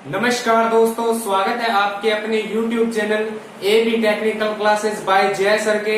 नमस्कार दोस्तों, स्वागत है आपके अपने YouTube channel AB technical classes bye जय सर के।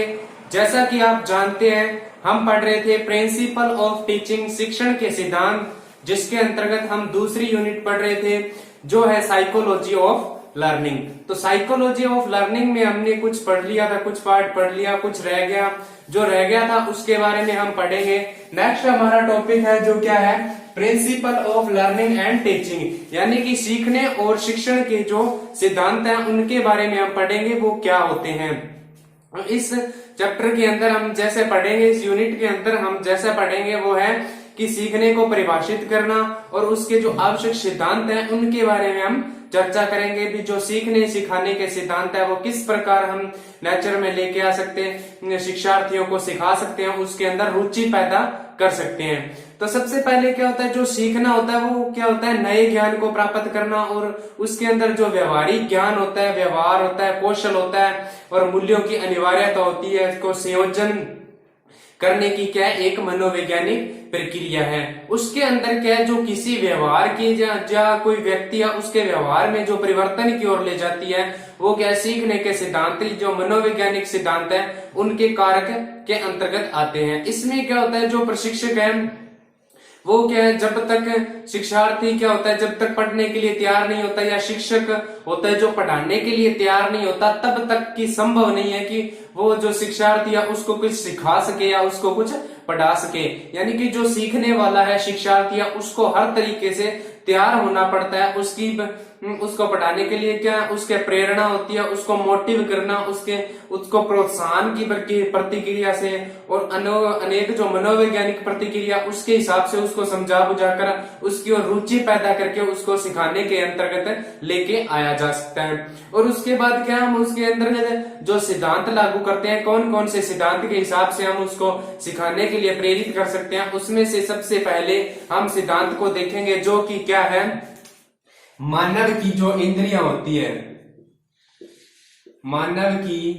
जैसा कि आप जानते हैं, हम पढ़ रहे थे प्रिंसिपल ऑफ टीचिंग, शिक्षण के सिद्धांत, जिसके अंतर्गत हम दूसरी यूनिट पढ़ रहे थे जो है साइकोलॉजी ऑफ लर्निंग। तो साइकोलॉजी ऑफ लर्निंग में हमने कुछ पढ़ लिया था, कुछ पार्ट पढ़ लिया, कुछ रह गया। जो रह गया था उसके बारे में हम पढ़ेंगे। नेक्स्ट हमारा टॉपिक है जो क्या है, principle of learning and teaching, यानी कि सीखने और शिक्षण के जो सिद्धांत हैं उनके बारे में हम पढ़ेंगे, वो क्या होते हैं। इस चैप्टर के अंदर हम जैसे पढ़ेंगे, इस यूनिट के अंदर हम जैसे पढ़ेंगे वो है कि सीखने को परिभाषित करना और उसके जो आवश्यक सिद्धांत हैं उनके बारे में हम चर्चा करेंगे। भी जो सीखने सिखाने के सिद्धांत है वो किस प्रकार हम नेचर में लेके आ सकते हैं, शिक्षार्थियों को सिखा सकते हैं, उसके अंदर रुचि पैदा कर सकते हैं। तो सबसे पहले क्या होता है, जो सीखना होता है वो क्या होता है, नए ज्ञान को प्राप्त करना, और उसके अंदर जो व्यवहारिक ज्ञान होता है, व्यवहार होता है, कौशल होता है और मूल्यों की अनिवार्यता होती है, इसको संयोजन करने की क्या है, एक मनोवैज्ञानिक प्रक्रिया है। उसके अंदर क्या है, जो किसी व्यवहार की या कोई व्यक्ति या उसके व्यवहार में जो परिवर्तन की ओर ले जाती है, वो क्या सीखने के सिद्धांत, जो मनोवैज्ञानिक सिद्धांत है उनके कारक के अंतर्गत आते हैं। इसमें क्या होता है, जो प्रशिक्षक है वो क्या है, जब तक शिक्षार्थी क्या होता है, जब तक पढ़ने के लिए तैयार नहीं होता, या शिक्षक होता है जो पढ़ाने के लिए तैयार नहीं होता, तब तक की संभव नहीं है कि वो जो शिक्षार्थी है उसको कुछ सिखा सके या उसको कुछ पढ़ा सके। यानी कि जो सीखने वाला है शिक्षार्थी है उसको हर तरीके से तैयार होना पड़ता है। उसको पढ़ाने के लिए क्या उसके प्रेरणा होती है, उसको मोटिव करना, उसको प्रोत्साहन की प्रतिक्रिया से और अनेक जो मनोवैज्ञानिक प्रतिक्रिया उसके हिसाब से उसको समझा बुझाकर उसकी और रुचि पैदा करके उसको सिखाने के अंतर्गत लेके आया जा सकता है। और उसके बाद क्या हम उसके अंदर जो सिद्धांत लागू करते हैं, कौन कौन से सिद्धांत के हिसाब से हम उसको सिखाने के लिए प्रेरित कर सकते हैं, उसमें से सबसे पहले हम सिद्धांत को देखेंगे जो कि क्या है, मानव की जो इंद्रियां होती है, मानव की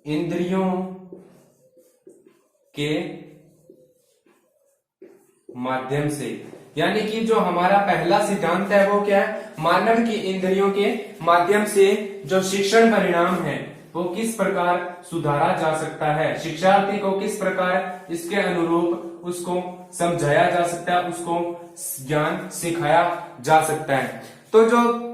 इंद्रियों के माध्यम से, यानी कि जो हमारा पहला सिद्धांत है वो क्या है, मानव की इंद्रियों के माध्यम से जो शिक्षण परिणाम है वो किस प्रकार सुधारा जा सकता है, शिक्षार्थी को किस प्रकार इसके अनुरूप उसको समझाया जा सकता है, उसको ज्ञान सिखाया जा सकता है। तो जो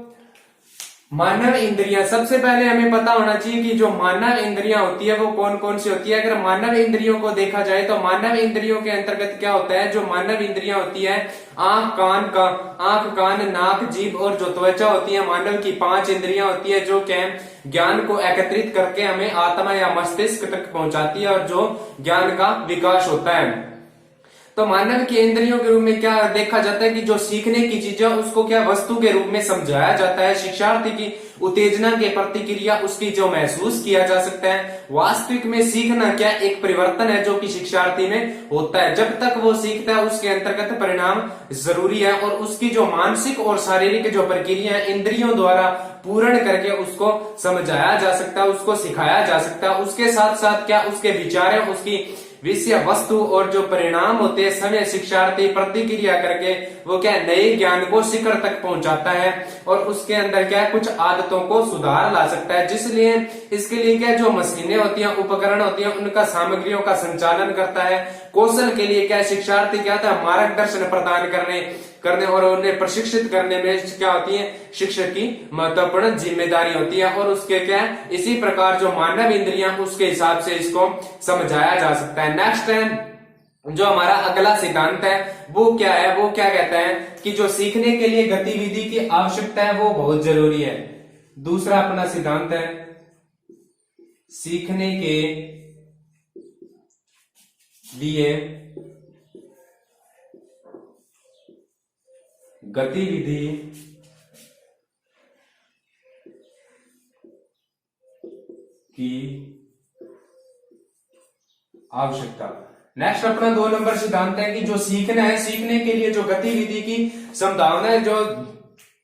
मानव इंद्रियां, सबसे पहले हमें पता होना चाहिए कि जो मानव इंद्रियां होती है वो कौन कौन सी होती है। अगर मानव इंद्रियों को देखा जाए तो मानव इंद्रियों के अंतर्गत क्या होता है, जो मानव इंद्रियां होती है, आंख कान नाक जीभ और जो त्वचा होती है, मानव की 5 इंद्रियां होती है जो क्या ज्ञान को एकत्रित करके हमें आत्मा या मस्तिष्क तक पहुंचाती है और जो ज्ञान का विकास होता है। तो मानव की इंद्रियों के रूप में क्या देखा जाता है कि जो सीखने की चीजें उसको क्या वस्तु के रूप में समझाया जाता है, शिक्षार्थी की उत्तेजना के प्रतिक्रिया उसकी जो महसूस किया जा सकता है। वास्तविक में सीखना क्या एक परिवर्तन है जो कि शिक्षार्थी में होता है। जब तक वो सीखता है उसके अंतर्गत परिणाम जरूरी है, और उसकी जो मानसिक और शारीरिक जो प्रक्रिया है इंद्रियों द्वारा पूर्ण करके उसको समझाया जा सकता है, उसको सिखाया जा सकता है। उसके साथ साथ क्या उसके विचार है, उसकी विषय वस्तु और जो परिणाम होते हैं, समय शिक्षार्थी प्रतिक्रिया करके वो क्या नए ज्ञान को शिखर तक पहुंचाता है और उसके अंदर क्या कुछ आदतों को सुधार ला सकता है। जिसलिए इसके लिए क्या जो मशीनें होती हैं, उपकरण होती हैं, उनका सामग्रियों का संचालन करता है। कौशल के लिए क्या शिक्षार्थी क्या था, मार्गदर्शन प्रदान करने और उन्हें प्रशिक्षित करने में क्या होती है, शिक्षक की महत्वपूर्ण जिम्मेदारी होती है। और उसके क्या है, इसी प्रकार जो मानव इंद्रियां उसके हिसाब से इसको समझाया जा सकता है। नेक्स्ट है जो हमारा अगला सिद्धांत है वो क्या है, वो क्या कहता है कि जो सीखने के लिए गतिविधि की आवश्यकता है वो बहुत जरूरी है। दूसरा अपना सिद्धांत है सीखने के लिए गतिविधि की आवश्यकता। नेक्स्ट अपना 2 नंबर सिद्धांत है कि जो सीखना है, सीखने के लिए जो गतिविधि की संभावना है, जो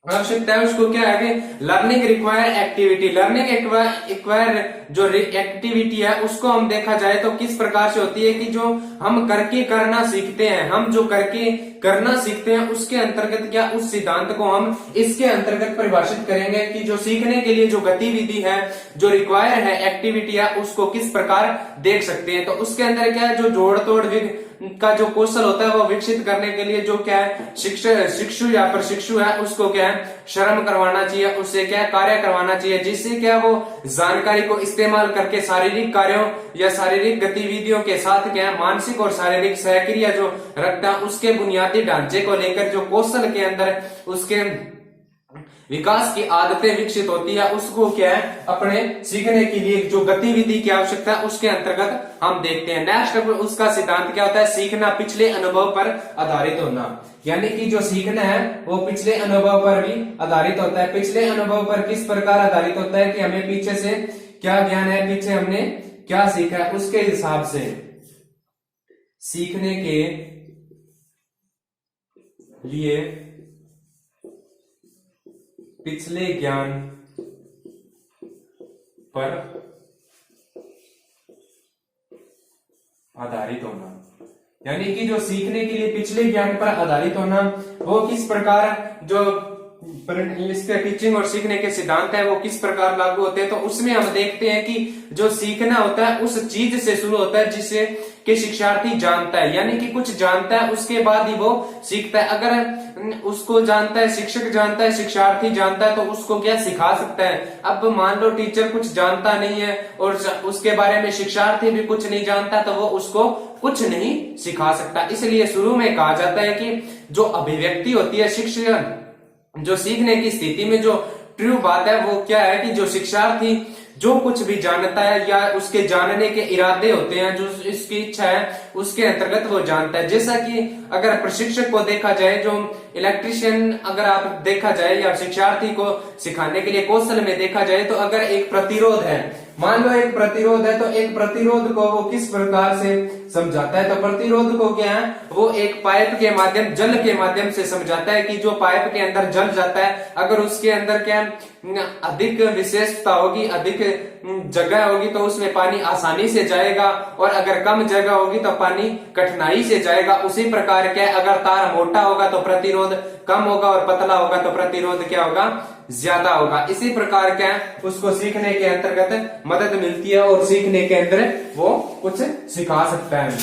आवश्यकता है उसको क्या है कि learning require activity, learning acquire जो एक्टिविटी है उसको हम देखा जाए तो किस प्रकार से होती है कि जो हम करके करना सीखते हैं, हम जो करके करना सीखते हैं उसके अंतर्गत क्या उस सिद्धांत को हम इसके अंतर्गत परिभाषित करेंगे कि जो सीखने के लिए जो गतिविधि है, जो रिक्वायर है एक्टिविटी है, उसको किस प्रकार देख सकते हैं। तो उसके अंदर क्या है जो जोड़ तोड़ का जो कौशल होता है वो विकसित करने के लिए जो क्या है शिक्षु या प्रशिक्षु है उसको क्या है श्रम करवाना चाहिए, उससे क्या कार्य करवाना चाहिए, जिससे क्या वो जानकारी को इस्तेमाल करके शारीरिक कार्यों या शारीरिक गतिविधियों के साथ क्या है मानसिक और शारीरिक सहक्रिया जो रखता है उसके बुनियादी ढांचे को लेकर जो कौशल के अंदर उसके विकास की आदतें विकसित होती है उसको क्या है अपने सीखने के लिए जो गतिविधि की आवश्यकता है उसके अंतर्गत हम देखते हैं। नेक्स्ट उसका सिद्धांत क्या होता है, सीखना पिछले अनुभव पर आधारित होना, यानी कि जो सीखना है वो पिछले अनुभव पर भी आधारित होता है। पिछले अनुभव पर किस प्रकार आधारित होता है कि हमें पीछे से क्या ज्ञान है, पीछे हमने क्या सीखा है, उसके हिसाब से सीखने के लिए पिछले ज्ञान पर आधारित होना, यानी कि जो सीखने के लिए पिछले ज्ञान पर आधारित होना वो किस प्रकार जो इसके टीचिंग और सीखने के सिद्धांत है वो किस प्रकार लागू होते हैं। तो उसमें हम देखते हैं कि जो सीखना होता है उस चीज से शुरू होता है जिसे कि शिक्षार्थी जानता है, यानी कि कुछ जानता है उसके बाद ही वो सीखता है। अगर उसको जानता है, शिक्षक जानता है, शिक्षार्थी जानता है तो उसको क्या सिखा सकता है। अब मान लो टीचर कुछ जानता नहीं है और उसके बारे में शिक्षार्थी भी कुछ नहीं जानता तो वो उसको कुछ नहीं सिखा सकता। इसलिए शुरू में कहा जाता है कि जो अभिव्यक्ति होती है शिक्षण जो सीखने की स्थिति में जो ट्रू बात है वो क्या है कि जो शिक्षार्थी जो कुछ भी जानता है या उसके जानने के इरादे होते हैं, जो इसकी इच्छा है उसके अंतर्गत वो जानता है। जैसा कि अगर प्रशिक्षक को देखा जाए, जो इलेक्ट्रिशियन अगर आप देखा जाए या शिक्षार्थी को सिखाने के लिए कौशल में देखा जाए तो अगर एक प्रतिरोध है, मान लो एक प्रतिरोध है तो एक प्रतिरोध को वो किस प्रकार से समझाता है। तो प्रतिरोध को क्या है वो एक पाइप के माध्यम जल के माध्यम से समझाता है कि जो पाइप के अंदर जल जाता है अगर उसके अंदर क्या अधिक विशेषता होगी, अधिक जगह होगी तो उसमें पानी आसानी से जाएगा और अगर कम जगह होगी तो पानी कठिनाई से जाएगा। उसी प्रकार क्या अगर तार मोटा होगा तो प्रतिरोध कम होगा और पतला होगा तो प्रतिरोध क्या होगा ज्यादा होगा। इसी प्रकार क्या उसको सीखने के अंतर्गत मदद मिलती है और सीखने के अंदर वो कुछ सिखा सकता है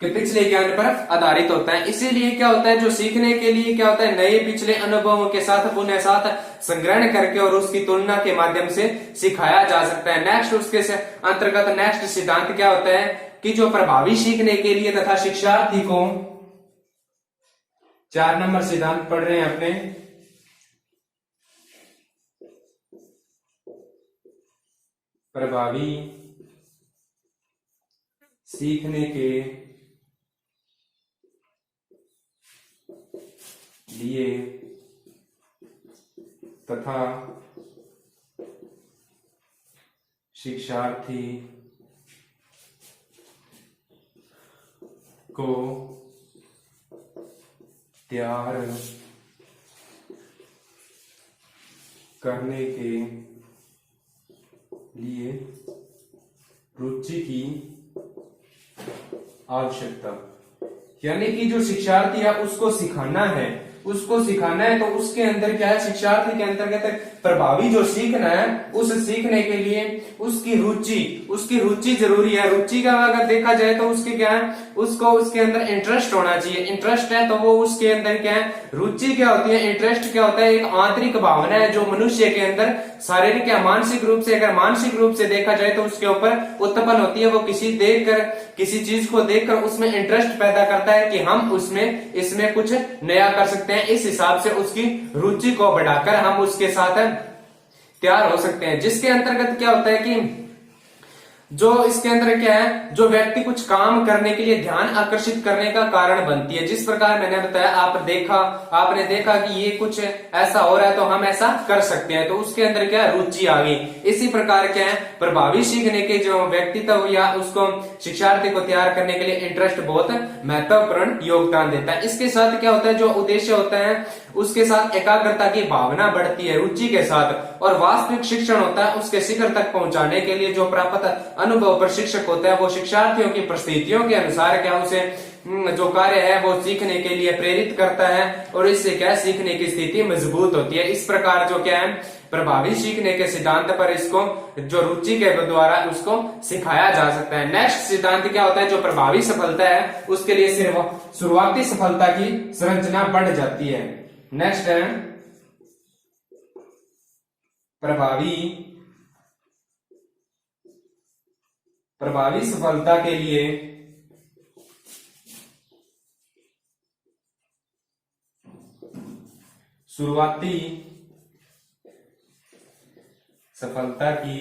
कि पिछले ज्ञान पर आधारित होता है। इसीलिए क्या होता है जो सीखने के लिए क्या होता है नए पिछले अनुभवों के साथ पुनः साथ संग्रहण करके और उसकी तुलना के माध्यम से सिखाया जा सकता है। नेक्स्ट उसके अंतर्गत नेक्स्ट सिद्धांत क्या होता है कि जो प्रभावी सीखने के लिए तथा शिक्षार्थी को 4 नंबर सिद्धांत पढ़ रहे हैं अपने प्रभावी सीखने के लिए तथा शिक्षार्थी को तैयार करने के लिए रुचि की आवश्यकता, यानी कि जो शिक्षार्थी है उसको सिखाना है, तो उसके अंदर क्या है शिक्षार्थी के अंतर्गत प्रभावी जो सीखना है उस सीखने के लिए उसकी रुचि जरूरी है। रुचि का अगर देखा जाए तो उसके क्या है उसको उसके अंदर इंटरेस्ट होना चाहिए। इंटरेस्ट है तो वो उसके अंदर क्या है रुचि क्या होती है, इंटरेस्ट क्या होता है एक आंतरिक भावना है जो मनुष्य के अंदर शारीरिक या मानसिक रूप से, अगर मानसिक रूप से देखा जाए तो उसके ऊपर उत्पन्न होती है। वो किसी चीज को देखकर उसमें इंटरेस्ट पैदा करता है कि हम इसमें कुछ नया कर सकते हैं। इस हिसाब से उसकी रुचि को बढ़ाकर हम उसके साथ तैयार हो सकते हैं। जिसके अंतर्गत क्या होता है कि जो इसके अंदर क्या है जो व्यक्ति कुछ काम करने के लिए ध्यान आकर्षित करने का कारण बनती है। जिस प्रकार मैंने बताया आपने देखा कि ये कुछ ऐसा हो रहा है तो हम ऐसा कर सकते हैं, तो उसके अंदर क्या रुचि आ गई। इसी प्रकार क्या है प्रभावी सीखने के जो व्यक्तित्व या उसको शिक्षार्थी को तैयार करने के लिए इंटरेस्ट बहुत महत्वपूर्ण योगदान देता है। इसके साथ क्या होता है जो उद्देश्य होता है उसके साथ एकाग्रता की भावना बढ़ती है रुचि के साथ, और वास्तविक शिक्षण होता है उसके शिखर तक पहुंचाने के लिए जो प्राप्त अनुभव प्रशिक्षक होता है वो शिक्षार्थियों की परिस्थितियों के अनुसार क्या उसे जो कार्य है वो सीखने के लिए प्रेरित करता है, और इससे क्या सीखने की स्थिति मजबूत होती है। इस प्रकार जो क्या है प्रभावी सीखने के सिद्धांत पर इसको जो रुचि के द्वारा उसको सिखाया जा सकता है। नेक्स्ट सिद्धांत क्या होता है, जो प्रभावी सफलता है उसके लिए सिर्फ शुरुआती सफलता की संरचना बढ़ जाती है। नेक्स्ट है प्रभावी सफलता के लिए शुरुआती सफलता की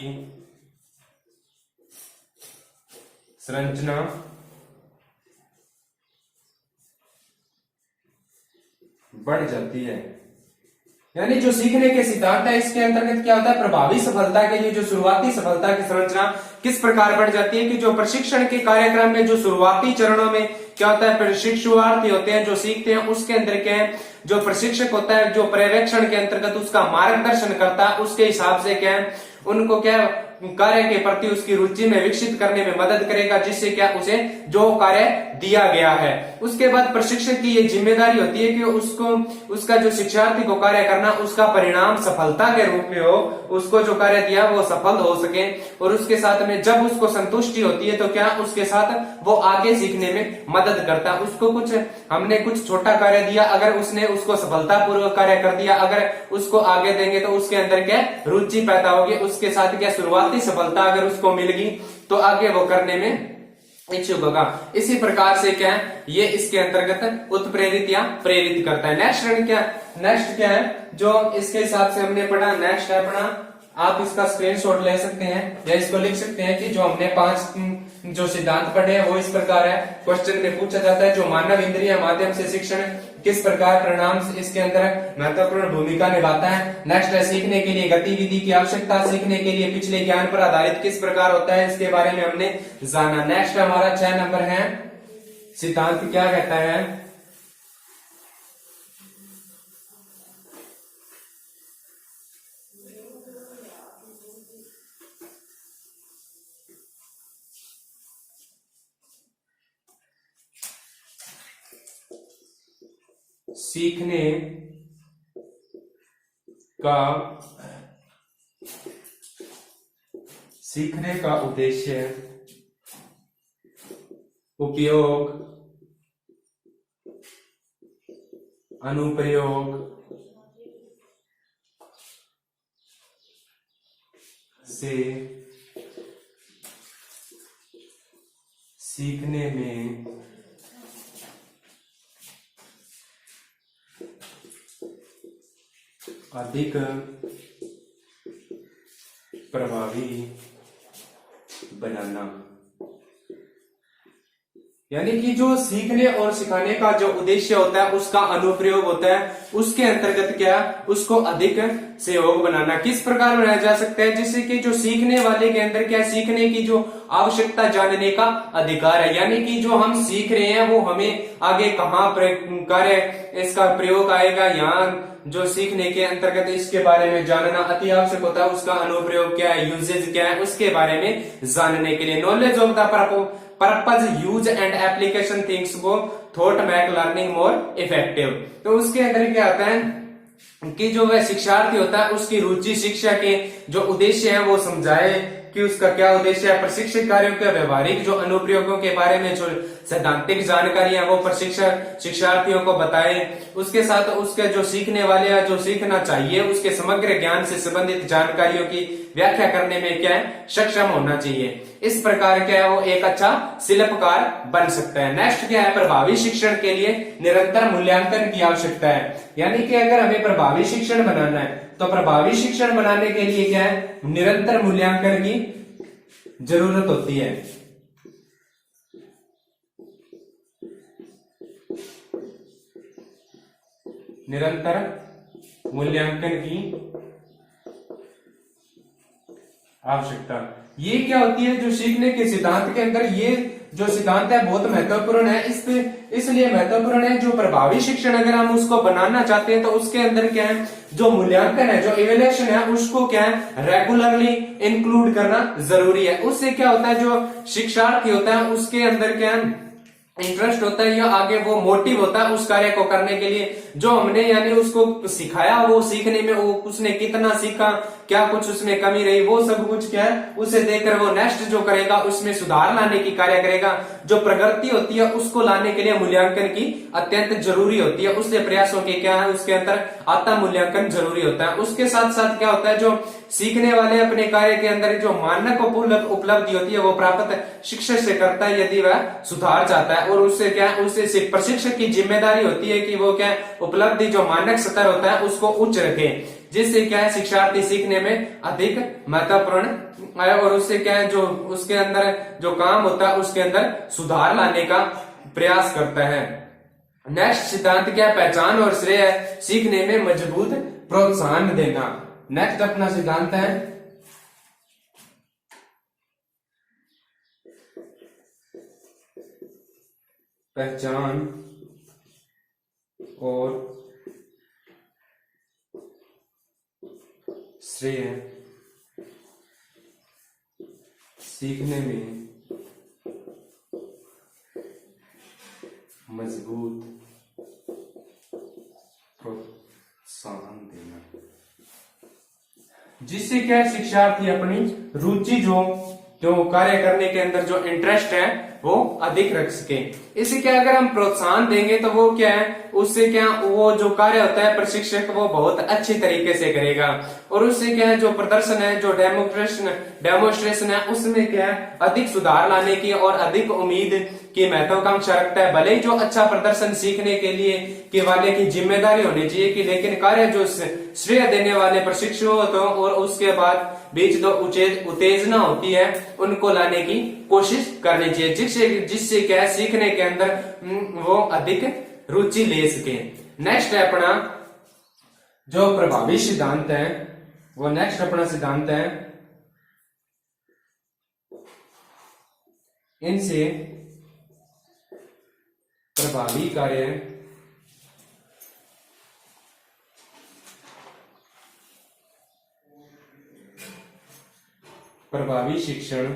संरचना बढ़ जाती है। यानी जो सीखने के सिद्धांत है इसके अंतर्गत क्या होता है, प्रभावी सफलता के लिए जो शुरुआती सफलता की संरचना किस प्रकार बढ़ जाती है कि जो प्रशिक्षण के कार्यक्रम में जो शुरुआती चरणों में क्या होता है, प्रशिक्षुआर्थी होते हैं जो सीखते हैं उसके अंदर क्या है, जो प्रशिक्षक होता है जो पर्यवेक्षण के अंतर्गत उसका मार्गदर्शन करता है उसके हिसाब से क्या है उनको क्या कार्य के प्रति उसकी रुचि में विकसित करने में मदद करेगा, जिससे क्या उसे जो कार्य दिया गया है। उसके बाद प्रशिक्षक की ये जिम्मेदारी होती है कि उसका जो शिक्षार्थी को कार्य करना उसका परिणाम सफलता के रूप में हो, उसको जो कार्य दिया वो सफल हो सके, और उसके साथ में जब उसको संतुष्टि होती है तो क्या उसके साथ वो आगे सीखने में मदद करता है। उसको हमने कुछ छोटा कार्य दिया, अगर उसने उसको सफलतापूर्वक कार्य कर दिया, अगर उसको आगे देंगे तो उसके अंदर क्या रुचि पैदा होगी, उसके साथ क्या शुरुआती सफलता अगर उसको मिल गई तो आगे वो करने में इच्छुक होगा। इसी प्रकार से क्या है ये इसके अंतर्गत उत्प्रेरित या प्रेरित करता है। नेक्स्ट क्या है जो इसके हिसाब से हमने पढ़ा, नेक्स्ट है अपना, आप इसका स्क्रीनशॉट ले सकते हैं या इसको लिख सकते हैं कि जो हमने 5 जो सिद्धांत पढ़े हैं वो इस प्रकार है। क्वेश्चन में पूछा जाता है जो मानव इंद्रिय माध्यम से शिक्षण किस प्रकार परिणाम इसके अंदर महत्वपूर्ण भूमिका निभाता है। नेक्स्ट है सीखने के लिए गतिविधि की आवश्यकता, सीखने के लिए पिछले ज्ञान पर आधारित किस प्रकार होता है इसके बारे में हमने जाना। नेक्स्ट हमारा 6 नंबर है सिद्धांत क्या कहता है, सीखने का उद्देश्य, उपयोग, अनुप्रयोग से सीखने में अधिक प्रभावी बनाना। यानी कि जो सीखने और सिखाने का जो उद्देश्य होता है उसका अनुप्रयोग होता है, उसके अंतर्गत क्या उसको अधिक सहयोग बनाना। किस प्रकार बनाया जा सकता है, जिससे कि जो सीखने वाले के अंदर क्या सीखने की जो आवश्यकता जानने का अधिकार है, यानी कि जो हम सीख रहे हैं वो हमें आगे कहाँ कार्य इसका प्रयोग आएगा, यहाँ जो सीखने के अंतर्गत इसके बारे में जानना अति आवश्यक होता है। उसका अनुप्रयोग क्या है, यूजेज क्या है, उसके बारे में जानने के लिए knowledge of the purpose use and application things को thought make learning more effective. तो उसके अंदर क्या आता है कि जो वह शिक्षार्थी होता है उसकी रुचि शिक्षा के जो उद्देश्य है वो समझाए कि उसका क्या उद्देश्य है। प्रशिक्षक कार्यों के व्यवहारिक जो अनुप्रयोगों के बारे में जो सैद्धांतिक जानकारी है वो प्रशिक्षक शिक्षार्थियों को बताए। उसके साथ उसके जो सीखने वाले हैं जो सीखना चाहिए उसके समग्र ज्ञान से संबंधित जानकारियों की व्याख्या करने में क्या है सक्षम होना चाहिए। इस प्रकार क्या है वो एक अच्छा शिल्पकार बन सकता है। नेक्स्ट क्या है, प्रभावी शिक्षण के लिए निरंतर मूल्यांकन की आवश्यकता है। यानी कि अगर हमें प्रभावी शिक्षण बनाना है तो प्रभावी शिक्षण बनाने के लिए क्या है निरंतर मूल्यांकन की जरूरत होती है। निरंतर मूल्यांकन की आवश्यकता। ये क्या होती है, जो सीखने के सिद्धांत के अंदर ये जो सिद्धांत है बहुत महत्वपूर्ण है। इसलिए महत्वपूर्ण है, जो प्रभावी शिक्षण अगर हम उसको बनाना चाहते हैं तो उसके अंदर क्या है, जो मूल्यांकन है, जो इवेल्युएशन है, उसको क्या है रेगुलरली इंक्लूड करना जरूरी है। उससे क्या होता है, जो शिक्षार्थी होता है उसके अंदर क्या है इंटरेस्ट होता है या आगे वो मोटिव होता है उस कार्य को करने के लिए। जो हमने यानी उसको सिखाया, वो सीखने में वो उसने कितना सीखा, क्या कुछ उसमें कमी रही, वो सब कुछ क्या है उसे देखकर वो नेक्स्ट जो करेगा उसमें सुधार लाने की कार्य करेगा। जो प्रगति होती है उसको लाने के लिए मूल्यांकन की अत्यंत जरूरी होती है। उससे प्रयासों के क्या है उसके अंदर आत्म मूल्यांकन जरूरी होता है। उसके साथ साथ क्या होता है, जो सीखने वाले अपने कार्य के अंदर जो मानक उपलब्धि होती है वो प्राप्त शिक्षक से करता है यदि वह सुधार चाहता है। और उससे क्या है, उससे प्रशिक्षक की जिम्मेदारी होती है कि वो क्या उपलब्धि जो मानक स्तर होता है उसको उच्च रखे, जिससे क्या है शिक्षार्थी सीखने में अधिक महत्वपूर्ण है। और उससे क्या है, जो उसके अंदर जो काम होता है उसके अंदर सुधार लाने का प्रयास करता है। नेक्स्ट सिद्धांत क्या है, पहचान और श्रेय है सीखने में मजबूत प्रोत्साहन देना। नेक्स्ट अपना सिद्धांत है पहचान और श्रेय सीखने में मजबूत प्रोत्साहन देना, जिससे क्या है शिक्षार्थी अपनी रुचि जो कार्य करने के अंदर जो इंटरेस्ट है वो अधिक रख सके। इसी क्या अगर हम प्रोत्साहन देंगे तो वो क्या है, उससे क्या वो जो कार्य होता है प्रशिक्षक वो बहुत अच्छी तरीके से करेगा। और उससे क्या है, जो प्रदर्शन है, जो डेमोस्ट्रेशन है, उसमें क्या है अधिक सुधार लाने की और अधिक उम्मीद की महत्वाकांक्षा रखता है। भले ही जो अच्छा प्रदर्शन सीखने के लिए के वाले की जिम्मेदारी होनी चाहिए कि, लेकिन कार्य जो श्रेय देने वाले प्रशिक्षु होते हैं और उसके बाद बीच जो उत्तेजना होती है उनको लाने की कोशिश करनी चाहिए, जिससे क्या है सीखने के अंदर वो अधिक रुचि ले सके। नेक्स्ट है अपना जो प्रभावी सिद्धांत है, वो नेक्स्ट अपना सिद्धांत है इनसे प्रभावी कार्य प्रभावी शिक्षण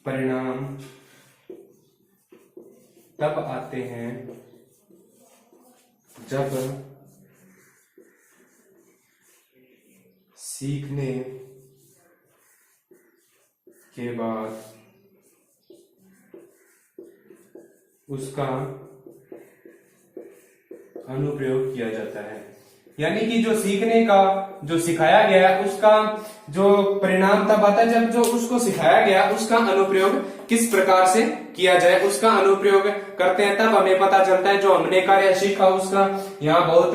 परिणाम तब आते हैं जब सीखने के बाद उसका अनुप्रयोग किया जाता है। यानी कि जो सीखने का जो सिखाया गया उसका जो परिणाम तब आता है जब जो उसको सिखाया गया उसका अनुप्रयोग किस प्रकार से किया जाए, उसका अनुप्रयोग करते हैं तब हमें पता चलता है जो हमने कार्य सीखा उसका यहाँ बहुत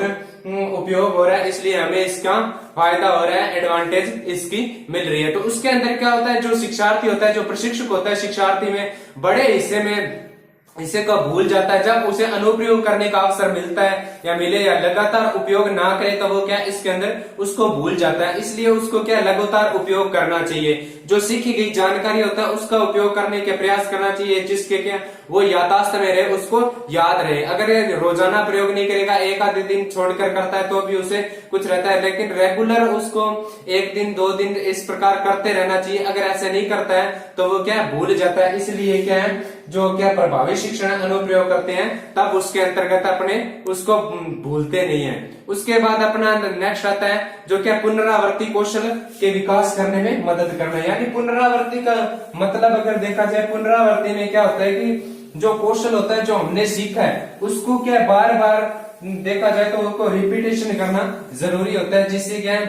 उपयोग हो रहा है, इसलिए हमें इसका फायदा हो रहा है, एडवांटेज इसकी मिल रही है। तो उसके अंदर क्या होता है, जो शिक्षार्थी होता है, जो प्रशिक्षक होता है, शिक्षार्थी में बड़े हिस्से को भूल जाता है। जब उसे अनुप्रयोग करने का अवसर मिलता है या मिले या लगातार उपयोग ना करे तो वो क्या इसके अंदर उसको भूल जाता है। इसलिए उसको क्या लगातार उपयोग करना चाहिए। जो सीखी गई जानकारी होता है उसका उपयोग करने के प्रयास करना चाहिए, जिसके क्या वो याददाश्त में रहे, उसको याद रहे। अगर रोजाना प्रयोग नहीं करेगा, एक आधे दिन छोड़कर करता है तो भी उसे कुछ रहता है, लेकिन रेगुलर उसको एक दिन 2 दिन इस प्रकार करते रहना चाहिए। अगर ऐसे नहीं करता है तो वो क्या भूल जाता है। इसलिए क्या है जो क्या प्रभावी शिक्षण अनुप्रयोग करते हैं तब उसके अंतर्गत अपने उसको भूलते नहीं है। उसके बाद अपना नेक्स्ट आता है जो क्या पुनरावृत्ति कौशल के विकास करने में मदद करना है। यानी पुनरावृत्ति का मतलब अगर देखा जाए, पुनरावृत्ति में क्या होता है कि जो कौशल होता है जो हमने सीखा है उसको क्या बार बार देखा जाए तो उसको रिपीटेशन करना जरूरी होता है, जिससे क्या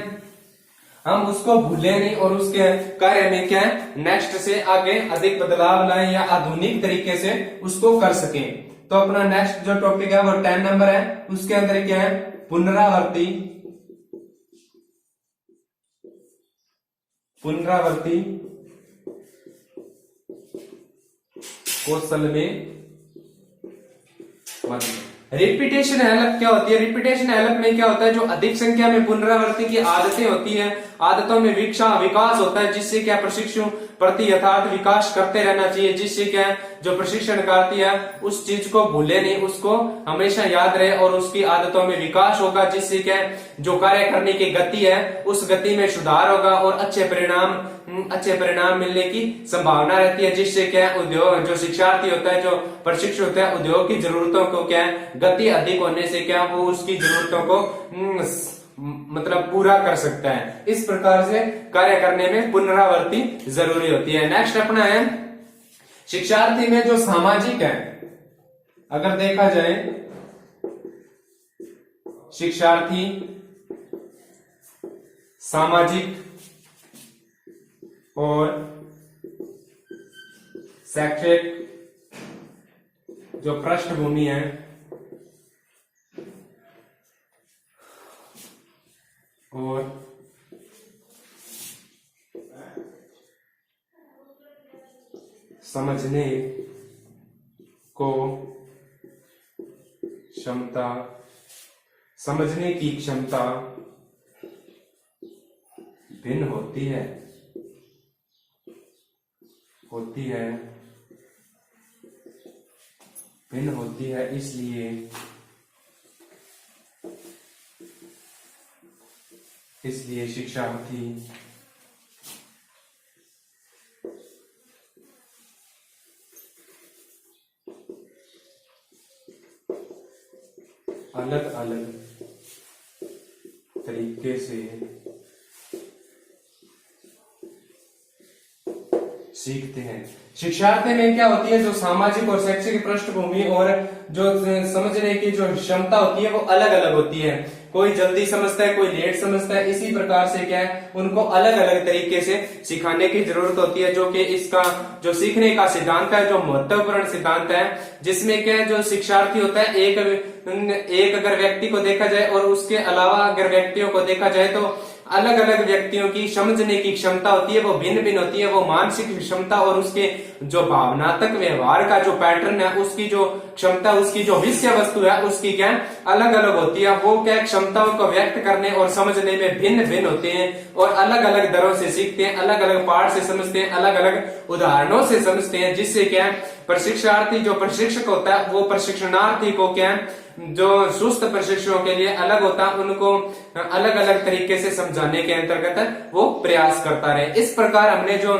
हम उसको भूले नहीं और उसके कार्य में क्या है नेक्स्ट से आगे अधिक बदलाव लाएं या आधुनिक तरीके से उसको कर सकें। तो अपना नेक्स्ट जो टॉपिक है वो 10 नंबर है, उसके अंदर क्या है पुनरावृत्ति कौशल में मदद। रिपीटेशन हेल्प क्या होती है? रिपीटेशन हेल्प में क्या होता है, जो अधिक संख्या में पुनरावृत्ति की आदतें होती हैं, आदतों में विकास होता है, जिससे क्या प्रशिक्षु प्रति यथार्थ विकास करते रहना चाहिए, जिससे क्या जो प्रशिक्षणकार्थी है उस चीज को भूले नहीं, उसको हमेशा याद रहे और उसकी आदतों में विकास होगा, जिससे क्या जो कार्य करने की गति है उस गति में सुधार होगा और अच्छे परिणाम मिलने की संभावना रहती है, जिससे क्या उद्योग जो शिक्षार्थी होता है, जो प्रशिक्षु होता है, उद्योग की जरूरतों को क्या गति अधिक होने से क्या वो उसकी जरूरतों को मतलब पूरा कर सकता है। इस प्रकार से कार्य करने में पुनरावृत्ति जरूरी होती है। नेक्स्ट अपना है शिक्षार्थी में जो सामाजिक है, अगर देखा जाए शिक्षार्थी सामाजिक और शैक्षिक जो पृष्ठभूमि है और समझने की क्षमता भिन्न होती है, इसलिए शिक्षार्थी अलग अलग तरीके से सीखते हैं। शिक्षार्थी में क्या होती है, जो सामाजिक और शैक्षिक पृष्ठभूमि और जो समझने की जो क्षमता होती है वो अलग अलग होती है। कोई जल्दी समझता है, कोई लेट समझता है। इसी प्रकार से क्या है, उनको अलग अलग तरीके से सिखाने की जरूरत होती है, जो कि इसका जो सीखने का सिद्धांत है, जो महत्वपूर्ण सिद्धांत है, जिसमें क्या है, जो शिक्षार्थी होता है एक अगर व्यक्ति को देखा जाए और उसके अलावा अगर व्यक्तियों को देखा जाए तो अलग अलग व्यक्तियों की समझने की क्षमता होती है वो भिन्न भिन्न होती है। वो मानसिक क्षमता और उसके जो भावनात्मक व्यवहार का जो पैटर्न है, उसकी जो क्षमता, उसकी जो विषय वस्तु है, उसकी क्या अलग अलग होती है। वो क्या क्षमताओं को व्यक्त करने और समझने में भिन्न भिन्न होते हैं और अलग अलग दरों से सीखते हैं, अलग अलग पाठ से समझते हैं, अलग अलग उदाहरणों से समझते हैं, जिससे क्या प्रशिक्षार्थी जो प्रशिक्षक होता है वो प्रशिक्षणार्थी को क्या जो सुस्त प्रशिक्षुओं के लिए अलग होता है, उनको अलग अलग तरीके से समझाने के अंतर्गत वो प्रयास करता रहे। इस प्रकार हमने जो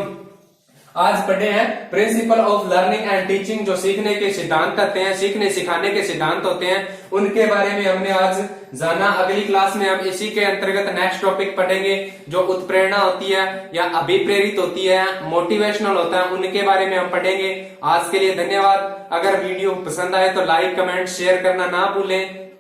आज पढ़े हैं principle of learning and teaching, जो सीखने के सिद्धांत होते हैं, सीखने सिखाने के सिद्धांत होते हैं, उनके बारे में हमने आज जाना। अगली क्लास में हम इसी के अंतर्गत नेक्स्ट टॉपिक पढ़ेंगे, जो उत्प्रेरणा होती है या अभिप्रेरित होती है, मोटिवेशनल होता है, उनके बारे में हम पढ़ेंगे। आज के लिए धन्यवाद। अगर वीडियो पसंद आए तो लाइक, कमेंट, शेयर करना ना भूलें।